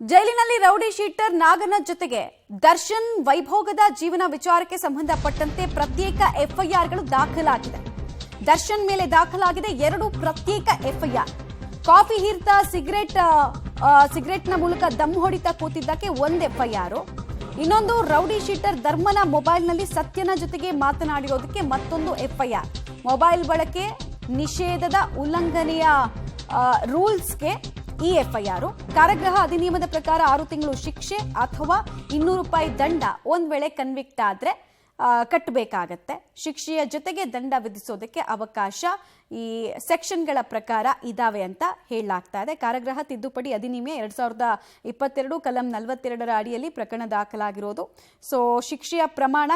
ಜೈಲಿನಲ್ಲಿ rowdy sheeter Naganath ಜೊತೆಗೆ ದರ್ಶನ್ ವೈಭೋಗದ ಜೀವನ ವಿಚಾರಕ್ಕೆ ಸಂಬಂಧಪಟ್ಟಂತೆ ಪ್ರತ್ಯೇಕ ಎಫ್ಐಆರ್ಗಳು ದಾಖಲಾಗಿದೆ. ದರ್ಶನ್ ಮೇಲೆ ದಾಖಲಾಗಿದೆ 2 ಪ್ರತ್ಯೇಕ ಎಫ್ಐಆರ್. ಕಾಫಿ ಹೀರ್ತಾ ಸಿಗರೆಟ್ನ ಮೂಲಕ ದಮ್ ಹೊಡಿತಾ ಕೂತಿದ್ದಕ್ಕೆ 1 ಎಫ್ಐಆರ್, ಇನ್ನೊಂದು ರೌಡಿ ಶೀಟರ್ ಧರ್ಮನ ಮೊಬೈಲ್ನಲ್ಲಿ ಸತ್ಯನ ಜೊತೆಗೆ ಮಾತನಾಡಿರೋದಕ್ಕೆ ಮತ್ತೊಂದು ಎಫ್ಐಆರ್. ಮೊಬೈಲ್ ಬಳಕೆ ನಿಷೇಧದ ಉಲ್ಲಂಘನೆಯ ರೂಲ್ಸ್ಗೆ ಈ ಎಫ್ಐಆರ್. ಕಾರಾಗೃಹ ಅಧಿನಿಯಮದ ಪ್ರಕಾರ 6 ತಿಂಗಳು ಶಿಕ್ಷೆ ಅಥವಾ 200 ರೂಪಾಯಿ ದಂಡ ಒಂದ್ ವೇಳೆ ಕನ್ವಿಕ್ಟ್ ಆದ್ರೆ ಕಟ್ಟಬೇಕಾಗತ್ತೆ. ಶಿಕ್ಷೆಯ ಜೊತೆಗೆ ದಂಡ ವಿಧಿಸೋದಕ್ಕೆ ಅವಕಾಶ ಈ ಸೆಕ್ಷನ್ಗಳ ಪ್ರಕಾರ ಇದಾವೆ ಅಂತ ಹೇಳಲಾಗ್ತಾ ಇದೆ. ಕಾರಾಗೃಹ ತಿದ್ದುಪಡಿ ಅಧಿನಿಯಮ 2022 ಕಲಂ 42ರ ಅಡಿಯಲ್ಲಿ ಪ್ರಕರಣ ದಾಖಲಾಗಿರೋದು. ಸೊ ಶಿಕ್ಷೆಯ ಪ್ರಮಾಣ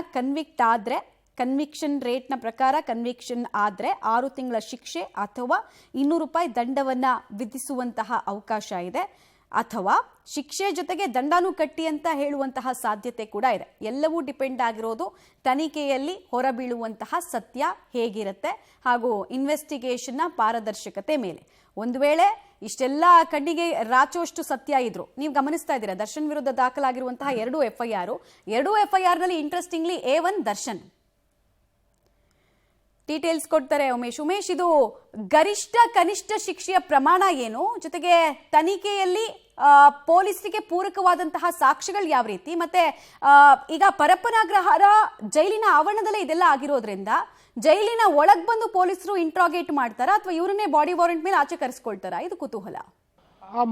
ಕನ್ವಿಕ್ಷನ್ ರೇಟ್ನ ಪ್ರಕಾರ ಕನ್ವಿಕ್ಷನ್ ಆದ್ರೆ 6 ತಿಂಗಳ ಶಿಕ್ಷೆ ಅಥವಾ 200 ರೂಪಾಯಿ ದಂಡವನ್ನ ವಿಧಿಸುವಂತಹ ಅವಕಾಶ ಇದೆ, ಅಥವಾ ಶಿಕ್ಷೆ ಜೊತೆಗೆ ದಂಡನೂ ಕಟ್ಟಿ ಅಂತ ಹೇಳುವಂತಹ ಸಾಧ್ಯತೆ ಕೂಡ ಇದೆ. ಎಲ್ಲವೂ ಡಿಪೆಂಡ್ ಆಗಿರೋದು ತನಿಖೆಯಲ್ಲಿ ಹೊರಬೀಳುವಂತಹ ಸತ್ಯ ಹೇಗಿರುತ್ತೆ ಹಾಗೂ ಇನ್ವೆಸ್ಟಿಗೇಷನ್ನ ಪಾರದರ್ಶಕತೆ ಮೇಲೆ. ಒಂದು ವೇಳೆ ಇಷ್ಟೆಲ್ಲ ಕಣ್ಣಿಗೆ ರಾಚೋಷ್ಟು ಸತ್ಯ ಇದ್ರು, ನೀವು ಗಮನಿಸ್ತಾ ಇದ್ದೀರಾ ದರ್ಶನ್ ವಿರುದ್ಧ ದಾಖಲಾಗಿರುವಂತಹ 2 ಎಫ್ಐಆರ್ ನಲ್ಲಿ ಇಂಟ್ರೆಸ್ಟಿಂಗ್ಲಿ A1 ದರ್ಶನ್ ಡೀಟೇಲ್ಸ್ ಕೊಡ್ತಾರೆ ಉಮೇಶ್, ಇದು ಗರಿಷ್ಠ ಕನಿಷ್ಠ ಶಿಕ್ಷೆಯ ಪ್ರಮಾಣ ಏನು, ಜೊತೆಗೆ ತನಿಖೆಯಲ್ಲಿ ಪೊಲೀಸರಿಗೆ ಪೂರಕವಾದಂತಹ ಸಾಕ್ಷ್ಯಗಳು ಯಾವ ರೀತಿ, ಮತ್ತೆ ಈಗ ಪರಪ್ಪನಾಗ್ರಹಾರ ಜೈಲಿನ ಆವರಣದಲ್ಲೇ ಇದೆಲ್ಲ ಆಗಿರೋದ್ರಿಂದ ಜೈಲಿನ ಒಳಗ್ ಬಂದು ಪೊಲೀಸರು ಇಂಟ್ರಾಗೇಟ್ ಮಾಡ್ತಾರಾ ಅಥವಾ ಇವರನ್ನೇ ಬಾಡಿ ವಾರೆಂಟ್ ಮೇಲೆ ಆಚೆ ಕರೆಸ್ಕೊಳ್ತಾರಾ? ಇದು ಕುತೂಹಲ.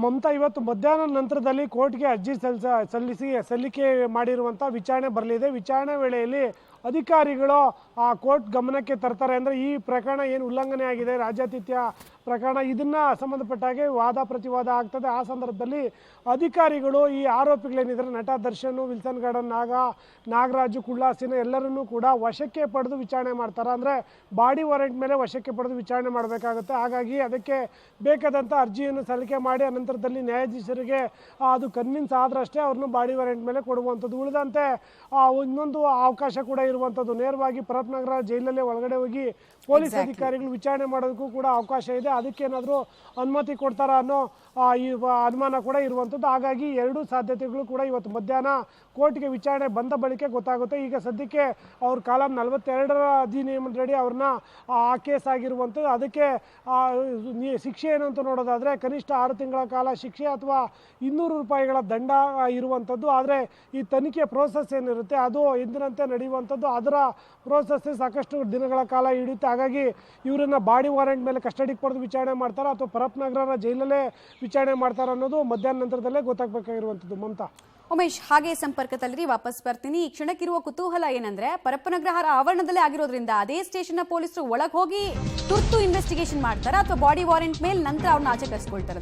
ಮಮತಾ, ಇವತ್ತು ಮಧ್ಯಾಹ್ನ ನಂತರದಲ್ಲಿ ಕೋರ್ಟ್ಗೆ ಅರ್ಜಿ ಸಲ್ಲಿಕೆ ಮಾಡಿರುವಂತಹ ವಿಚಾರಣೆ ಬರಲಿದೆ. ವಿಚಾರಣೆ ವೇಳೆಯಲ್ಲಿ ಅಧಿಕಾರಿಗಳು ಆ ಕೋರ್ಟ್ ಗಮನಕ್ಕೆ ತರ್ತಾರೆ. ಅಂದರೆ ಈ ಪ್ರಕರಣ ಏನು ಉಲ್ಲಂಘನೆ ಆಗಿದೆ, ರಾಜ್ಯಾತಿಥ್ಯ ಪ್ರಕರಣ, ಇದನ್ನ ಸಂಬಂಧಪಟ್ಟ ಹಾಗೆ ವಾದ ಪ್ರತಿವಾದ ಆಗ್ತದೆ. ಆ ಸಂದರ್ಭದಲ್ಲಿ ಅಧಿಕಾರಿಗಳು ಈ ಆರೋಪಿಗಳೇನಿದ್ದಾರೆ ನಟ ದರ್ಶನ್, ವಿಲ್ಸನ್ ಗಾರ್ಡನ್ ನಾಗರಾಜು, ಕುಳ್ಳಾಸಿನ ಎಲ್ಲರನ್ನೂ ಕೂಡ ವಶಕ್ಕೆ ಪಡೆದು ವಿಚಾರಣೆ ಮಾಡ್ತಾರೆ. ಅಂದರೆ ಬಾಡಿ ವಾರೆಂಟ್ ಮೇಲೆ ವಶಕ್ಕೆ ಪಡೆದು ವಿಚಾರಣೆ ಮಾಡಬೇಕಾಗುತ್ತೆ. ಹಾಗಾಗಿ ಅದಕ್ಕೆ ಬೇಕಾದಂಥ ಅರ್ಜಿಯನ್ನು ಸಲ್ಲಿಕೆ ಮಾಡಿ ಅನಂತರದಲ್ಲಿ ನ್ಯಾಯಾಧೀಶರಿಗೆ ಅದು ಕನ್ವಿನ್ಸ್ ಆದ್ರಷ್ಟೇ ಅವ್ರನ್ನ ಬಾಡಿ ವಾರೆಂಟ್ ಮೇಲೆ ಕೊಡುವಂಥದ್ದು. ಉಳಿದಂತೆ ಇನ್ನೊಂದು ಅವಕಾಶ ಕೂಡ ಇರುವಂಥದ್ದು, ನೇರವಾಗಿ ಪರಪ್ಪನಗರ ಜೈಲಲ್ಲೇ ಒಳಗಡೆ ಹೋಗಿ ಪೊಲೀಸ್ ಅಧಿಕಾರಿಗಳು ವಿಚಾರಣೆ ಮಾಡೋದಕ್ಕೂ ಕೂಡ ಅವಕಾಶ ಇದೆ. ಅದಕ್ಕೇನಾದರೂ ಅನುಮತಿ ಕೊಡ್ತಾರ ಅನ್ನೋ ಈ ಅನುಮಾನ ಕೂಡ ಇರುವಂಥದ್ದು. ಹಾಗಾಗಿ 2 ಸಾಧ್ಯತೆಗಳು ಕೂಡ ಇವತ್ತು ಮಧ್ಯಾಹ್ನ ಕೋರ್ಟ್ಗೆ ವಿಚಾರಣೆ ಬಂದ ಬಳಿಕ ಗೊತ್ತಾಗುತ್ತೆ. ಈಗ ಸದ್ಯಕ್ಕೆ ಅವ್ರ ಕಾಲಂ 42ರ ಅಧಿನಿಯಮದಡಿ ಅವ್ರನ್ನ ಆ ಕೇಸ್ ಆಗಿರುವಂಥದ್ದು. ಅದಕ್ಕೆ ಶಿಕ್ಷೆ ಏನು ಅಂತ ನೋಡೋದಾದ್ರೆ ಕನಿಷ್ಠ 6 ತಿಂಗಳ ಕಾಲ ಶಿಕ್ಷೆ ಅಥವಾ 200 ರೂಪಾಯಿಗಳ ದಂಡ ಇರುವಂಥದ್ದು. ಆದರೆ ಈ ತನಿಖೆ ಪ್ರೋಸೆಸ್ ಏನಿರುತ್ತೆ ಅದು ಎಂದಿನಂತೆ ನಡೆಯುವಂಥದ್ದು. ಅದರ ಪ್ರೋಸೆಸ್ ಸಾಕಷ್ಟು ದಿನಗಳ ಕಾಲ ಹಿಡಿಯುತ್ತೆ. ಹಾಗಾಗಿ ಇವರನ್ನ ಬಾಡಿ ವಾರೆಂಟ್ ಮೇಲೆ ಕಸ್ಟಡಿಗೆ ಪಡೆದು ವಿಚಾರಣೆ ಮಾಡ್ತಾರಾ ಅಥವಾ ಪರಪ್ಪನಗರ ಜೈಲಲ್ಲೇ ವಿಚಾರಣೆ ಮಾಡ್ತಾರ ಅನ್ನೋದು ಮಧ್ಯಾಹ್ನ ನಂತರದಲ್ಲೇ ಗೊತ್ತಾಗಬೇಕಾಗಿರುವಂಥದ್ದು. ಮಮತಾ, ಉಮೇಶ್ ಹಾಗೆ ಸಂಪರ್ಕದಲ್ಲಿ ವಾಪಸ್ ಬರ್ತೀನಿ. ಈ ಕ್ಷಣಕ್ಕಿರುವ ಕುತೂಹಲ ಏನಂದ್ರೆ ಪರಪ್ಪನಗರ ಆವರಣದಲ್ಲೇ ಆಗಿರೋದ್ರಿಂದ ಅದೇ ಸ್ಟೇಷನ್ ಪೊಲೀಸರು ಒಳಗೆ ಹೋಗಿ ತುರ್ತು ಇನ್ವೆಸ್ಟಿಗೇಷನ್ ಮಾಡ್ತಾರಾ ಅಥವಾ ಬಾಡಿ ವಾರೆಂಟ್ ಮೇಲೆ ನಂತರ ಅವ್ರನ್ನ ಆಚೆ ಕರೆಸ್ಕೊಳ್ತಾರೆ?